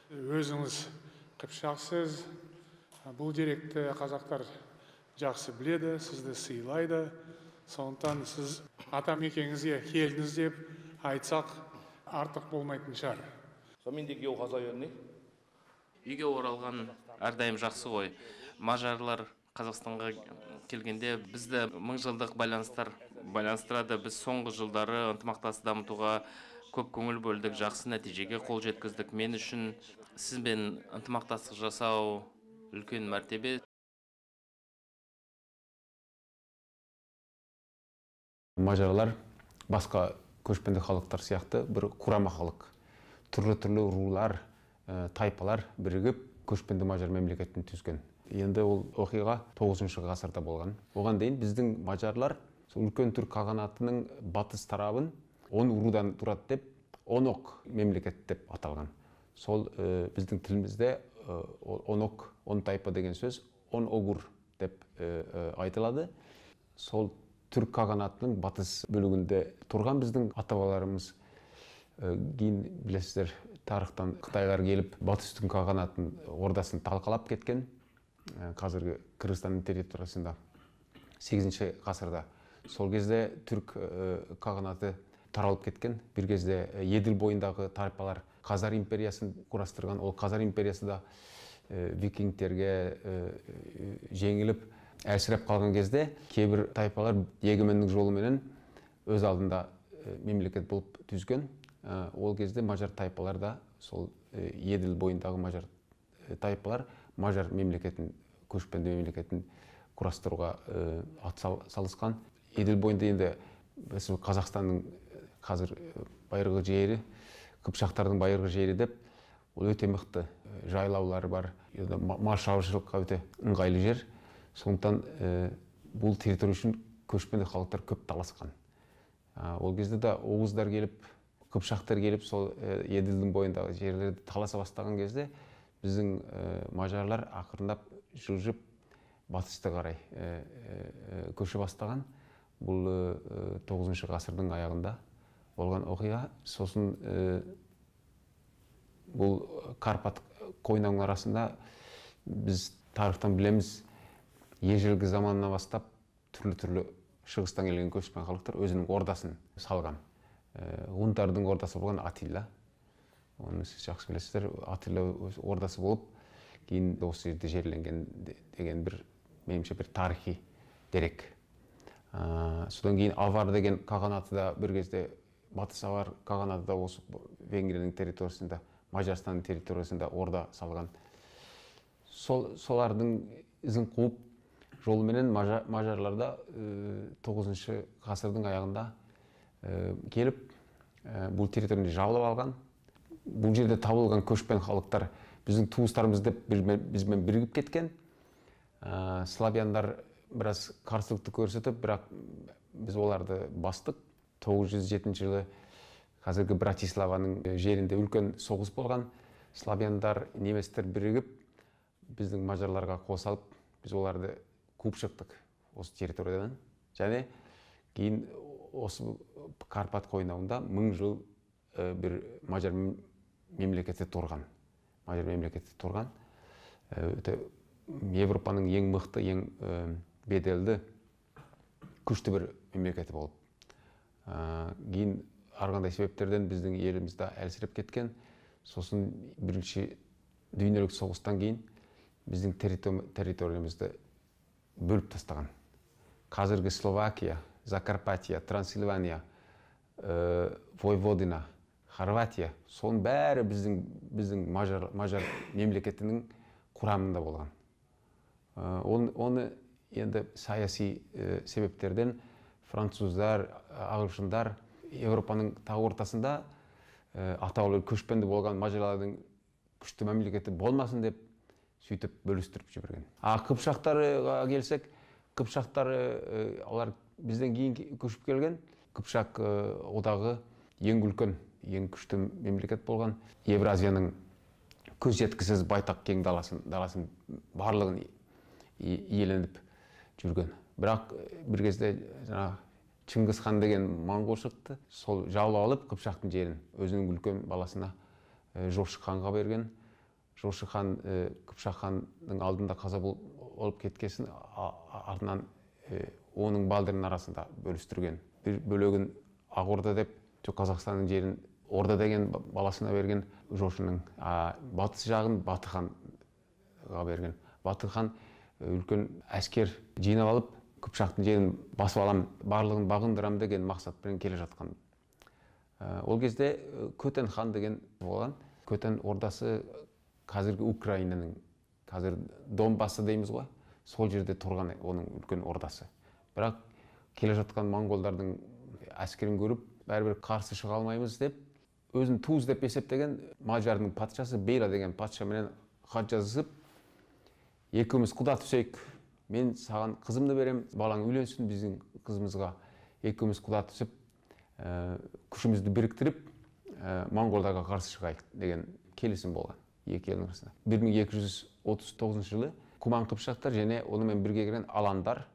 Өзіңіз қыпшақсыз, бұл деректі қазақтар жақсы біледі, сізді сыйлайды. Сондықтан сіз атамекеніңізге келдіңіз деп айтсақ артық болмайтын шығар. Үйге оралған әрдайым жақсы ғой. Мажарлар Қазақстанға келгенде бізді мыңжылдық байланыстырады. Біз соңғы жылдары ынтымақтастықты дамытуға көп көңіл бөлдік, жақсы нәтижеге қол жеткіздік. Мен үшін сізбен ынтымақтастық жасау үлкен мәртебе. Мажарлар басқа көшпенді халықтар сияқты бір құрама халық. Түрлі рулар, тайпалар бірігіп көшпенді мажар мемлекетін түзген. Енді ол оқиға 9 ғасырда болған. Оған дейін біздің мажарлар үлкен түрк қағанатының батыс тарабын 10 рудан тұрады деп, 10 оқ мемлекет деп аталған. Сол біздің тілімізде 10 оқ, 10 тайпа деген сөз 10 оғур деп айтылады. Сол түрк қағанатының батыс бөлігінде тұрған біздің ата-бабаларымыз кейін білесіздер, тарихтан Қытайлар келіп батыс түрк қағанатын ордасын талқалап кеткен. Қазіргі Қырғызстанның территориясында 8 ғасырда. Сол кезде түрк қағанаты таралып кеткен. Bir кезде Еділ бойындағы тайпалар Қазар империясын құрастырған. Ол Қазар империясы да викингтерге жеңіліп әлсіреп қалған кезде кейбір тайпалар егемендік жолыменен өз алдында мемлекет болып түзген. Ол кезде мажар тайпалар да сол Еділ бойындағы мажар тайпалар мажар мемлекетін, көшпенді мемлекетін құрастыруға ат салысқан. Еділ бойында енді Қазақстанның қазір байырғы жері, Қыпшақтардың байырғы жері деп, ол өте мықты жайлаулары бар. Мал шаруашылыққа өте ыңғайлы жер. Сондықтан бұл территория үшін көшпенді халықтар көп таласқан. Ол кезде де оғыздар келіп, Қыпшақтар келіп, сол Еділдің бойындағы жерлерді таласа бастаған кезде біздің мажарлар ақырындап жылжып батысты қарай көше бастаған. Бұл 9 ғасырдың аяғында болған оқиға. Сосын бұл Карпат қойнауының арасында біз тарихтан білеміз, ежелгі заманынан бастап түрлі шығыстан келген көшпен халықтар өзінің ордасын салған. Ғұндардың ордасы болған Атилла. Оны сіз жақсы білесіздер. Атилла ордасы болып, кейін осы жерде жерленген деген бір, меніңше бір тарихи дерек. Содан кейін Авар деген қағанаты да бір кезде, батыс Авар қағанаты да осы Венгрияның территориясында, Мажарстанның территориясында орда салған. Солардың ізін қуып жолыменен мажарларда 9 ғасырдың аяғында келіп, бұл территорияны жаулап алған. Бұл жерде табылған көшпен халықтар біздің туыстарымыз деп бізбен бірігіп кеткен. Славяндар біраз қарсылықты көрсетіп, бірақ біз оларды бастық. 907 жылы қазіргі Братиславаның жерінде үлкен соғыс болған. Славяндар, неместер бірігіп, біздің мажарларға қол салып, біз оларды қуып шықтық осы территориядан. Және кейін осы Карпат қойнауында 1000 жыл бір мажар мемлекеті тұрған. Мажар мемлекеті тұрған. Европаның ең мықты, ең беделді, күшті бір мемлекеті болып. Кейін арғандай себептерден біздің елімізді әлсіреп кеткен. Сосын бірінші дүниелік соғыстан кейін біздің территориямызды бөліп тастаған. Қазіргі Словакия, Закарпатия, Трансильвания, Войводина, Хорватия, соның бәрі біздің мажар мемлекетінің құрамында болған. Оны енді саяси себептерден француздар, ағылшындар Европаның тау ортасында атаулы көшпенді болған мажарлардың күшті мемлекеті болмасын деп сөйтіп бөлістіріп жіберген. Қыпшақтарға келсек, Қыпшақтар олар бізден кейін көшіп келген. Қыпшақ одағы ең үлкен, ең күшті мемлекет болған. Евразияның көз жеткісіз байтақ кең даласын барлығын иеленіп жүрген. Бірақ бір кезде Чингис хан деген моңғол шықты. Сол жаулап алып Қыпшақтың жерін өзінің үлкен баласына Жошы ханға берген. Жошы хан Қыпшақ ханның алдында қаза болып кеткесін артынан оның балдырының арасында бөлістірген. Bir bölөгін Ақ Орда деп, Қазақстанның жерін Орда деген баласына берген. Жошының батыс жағын Баты ханға берген. Баты хан үлкен әскер жинап алып, Қыпшақтың жерін басып алам, барлығын бағындырам деген мақсатпен келе жатқан. Ол кезде Көтен хан деген болған. Көтен ордасы қазіргі Украинаның, қазір Донбасы дейміз ғой, сол жерде тұрған оның үлкен ордасы. Бірақ келе жатқан монголдардың әскерін көріп, бәрібір қарсы шыға алмаймыз деп, өзін туыз деп есептеген Мажардың патшасы Бейла деген патшаменен хат жазысып, екеуміз құда түсейік, мен саған қызымды берем, балаң үйленсін біздің қызымызға, екеуміз құда түсіп, күшімізді біріктіріп, монголдарға қарсы шығайық деген келісім болған екі елдің арасында. 1239 жылы Куман қыпшақтар және онымен бірге келген аландар,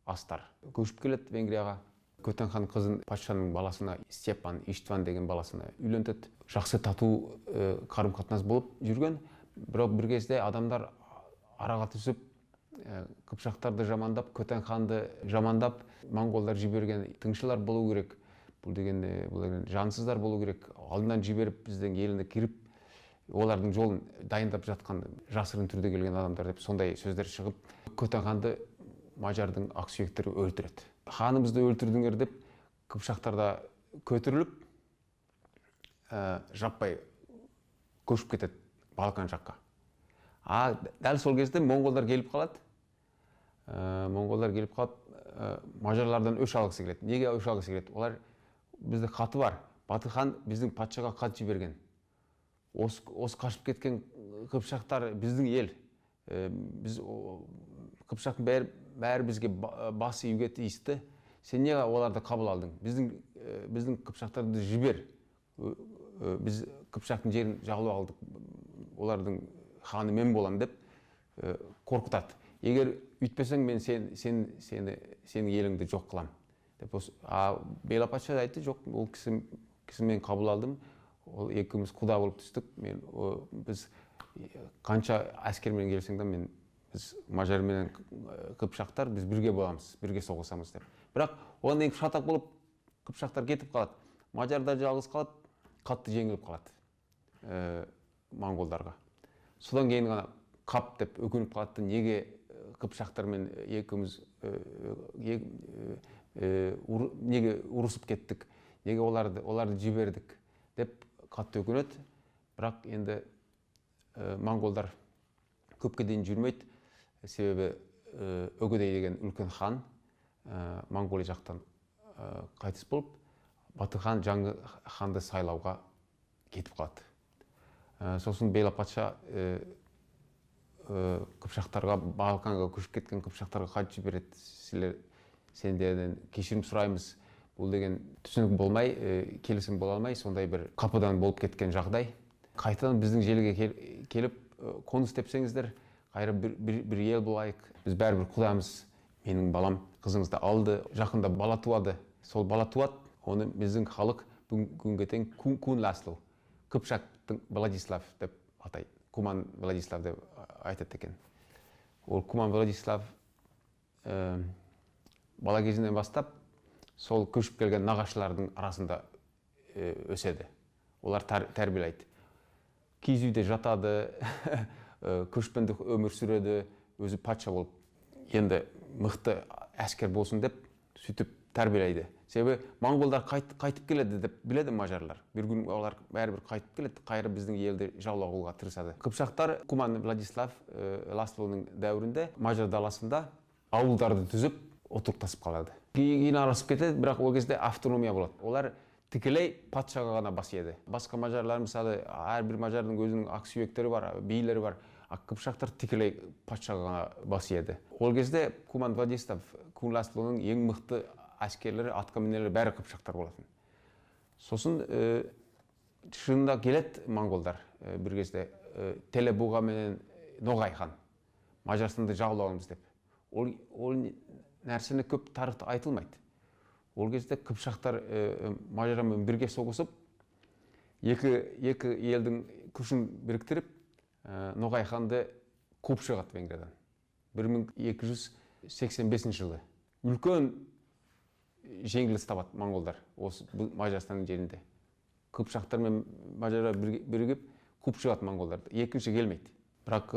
астар көшіп келеді Венгрияға. Көтен хан қызын патшаның баласына, Степан Иштван деген баласына үйлентеді. Жақсы тату қарым-қатынас болып жүрген. Бірақ бір кезде адамдар араға түсіп, қыпшақтарды жамандап, Көтен ханды жамандап, монголдар жіберген тыңшылар болу керек. Бұл деген жансыздар болу керек. Алдынан жіберіп, біздің еліне кіріп, олардың жолын дайындап жатқан жасырын түрде келген адамдар деп сондай сөздер шығып, Көтен ханды Мажардың ақсүйектері өлтіреді. Ханымызды өлтірдіңдер деп қыпшақтарда көтеріліп, жаппай көшіп кетеді Балқан жаққа. Дәл сол кезде монголдар келіп қалады. Монголдар келіп қалып, мажарлардан өш алғысы келеді. Неге өш алғысы келеді? Олар бізде хаты бар. Баты хан біздің патшаға хат жіберген. Осы қашып кеткен қыпшақтар біздің ел. Біз Қыпшақтың бәрі бізге басы үйге тиісті. Сен неге оларды қабыл алдың? Біздің қыпшақтарды жібер. Біз Қыпшақтың жерін жаулап алдық. Олардың ханы мен болам деп қорқытады. Егер үйтпесең, мен сенің еліңді жоқ қылам. Бейла патша айтты, жоқ, ол кісі мен қабыл алдым. Ол екеуміз құда болып түстік. Біз қанша әскермен келсең де, біз Мажар менен қыпшақтар, біз бірге боламыз, бірге соғысамыз деп. Бірақ оған дейін шатақ болып қыпшақтар кетіп қалады. Мажардар жалғыз қалады, қатты жеңіліп қалады монголдарға. Содан кейін ғана қап деп өкініп қалады, неге қыпшақтармен екеуміз неге ұрысып кеттік, неге оларды жібердік деп қатты өкінеді. Бірақ енді монголдар көпке дейін жүрмейді. Себебі Өгедей деген үлкен хан Монголия жақтан қайтыс болып, Баты хан жаңы ханды сайлауға кетіп қалады. Сосын Бейла патша қыпшақтарға, Балқанға көшіп кеткен қыпшақтарға хат жібереді. Сендерден кешірім сұраймыз. Бұл деген түсінік болмай, келісім бола алмай, сондай бір қапыдан болып кеткен жағдай. Қайтадан біздің жерге келіп қоныс тепсеңіздер, қайра бір ел болайық. Біз бәрібір құдамыз, менің балам қызыңызды алды, жақында бала туады. Сол бала туады, оны біздің халық бүгінге тең Кун Ласло, Қыпшақтың Владислав деп атайды. Куман Владислав деп айтады екен. Ол Куман Владислав бала кезінен бастап сол көшіп келген нағашылардың арасында өседі. Олар тәрбиелейді. Киіз үйде жатады, көшпендік өмір сүреді, өзі патша болып, енді мықты әскер болсын деп сөйтіп тәрбиелейді. Себебі монголдар қайтып келеді деп біледі мажарлар. Bir gün олар бәрібір қайтып келеді, қайры біздің елді жаулауға тырысады. Қыпшақтар Куман Владислав Ласлоның дәуірінде мажар даласында ауылдарды түзіп отырықтасып қалады. Кейін арасып кетеді, бірақ ол кезде автономия болады. Олар тікелей патшаға ғана бас еді. Басқа мажарлар, мысалы, әрбір мажардың өзінің ақсүйектері бар, билері бар. Қыпшақтар тікелей патшаға ғана бас еді. Ол кезде Куман Владислав, Кун Ласлоның ең мықты әскерлері, атқамінерлері бәрі қыпшақтар болатын. Сосын шынында келеді монголдар бір кезде Телебуға менен Ноғай хан Мажарстанды жаулауымыз деп. Ол нәрсені көп тарихта айтылмайды. Ол кезде қыпшақтар Мажармен бірге соғысып, екі елдің күшін біріктіріп, Ноғай ханды қуып шығады Венгриядан. 1285 жылы. Үлкен жеңіліс табады монғолдар осы Мажарстанның жерінде. Қыпшақтар мен мажарлар бірігіп қуып шығады монғолдарды. Екінші келмейді. Бірақ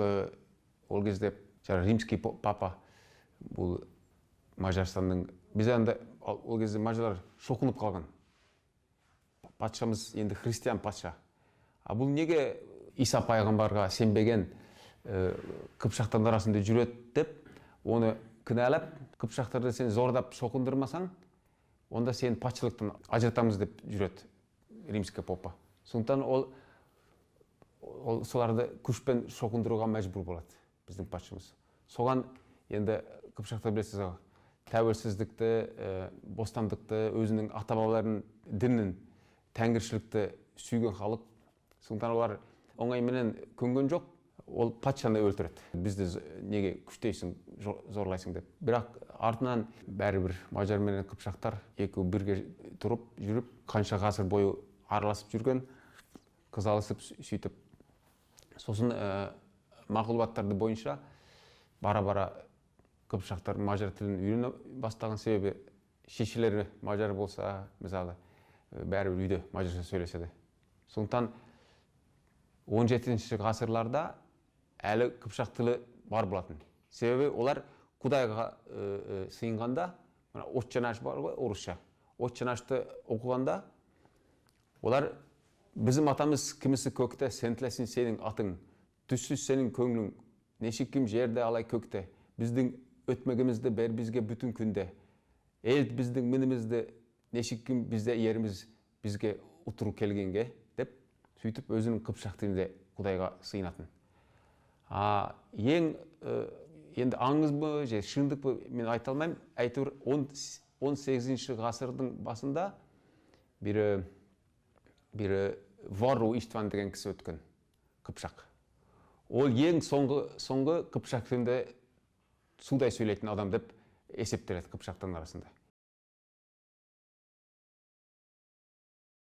ол кезде римский папа бұл Мажарстанның бізде ол кезде мажарлар шоқынып қалған. Патшамыз енді христиан патша. А бұл неге Иса пайғамбарға сенбеген қыпшақтардың арасында жүреді деп, оны кінәлап, қыпшақтарды сен зордап шоқындырмасаң, онда сен патшалықтан ажыратамыз деп жүреді римский папа. Сондықтан ол соларды күшпен шоқындыруға мәжбүр болады біздің патшамыз. Соған енді қыпшақтар білесіз, тәуелсіздікті, бостандықты, өзінің ата-бабаларының дінін, тәңіршілікті сүйген халық. Сондықтан олар оңайменен көнген жоқ, ол патшаны өлтіреді. Бізді неге күштейсің, зорлайсың деп. Бірақ артынан бәрібір мажар менен қыпшақтар екеуі бірге тұрып, жүріп, қанша ғасыр бойы араласып жүрген, қыз алысып, сөйтіп. Сосын мағлұматтарды бойынша бара-бара қыпшақтар мажар тілін үйрене бастаған, себебі шешелері мажар болса, мысалы, бәрібір үйде мажарша сөйлеседі. Сондықтан 17-ші ғасырларда әлі қыпшақ тілі бар болатын. Себебі олар Құдайға сыйынғанда, отчанаш бар ғой, орысша. Отчанашты оқығанда, олар bizim атамыз кімісі көкте, сен тілесін сенің атың, түссіз сенің көңлің, нешіккім жерде алай көкте, біздің өтмегімізді бәр бізге бүтін күнде, ел біздің мінімізді, нешіккім бізде еріміз бізге ұтыру келгенге, деп, сөйтіп өзінің қыпшақ тілінде Құдайға сыйынатын. Ең енді аңыз бы, же шындық бы, мен айта алмаймын, әйтеуір 18-ші ғасырдың басында бір Вару Иштван деген кісі өткен қыпшақ. Ол ең соңғы қыпшақ тілінде судай сөйлейтін адам деп есептеледі қыпшақтың арасында.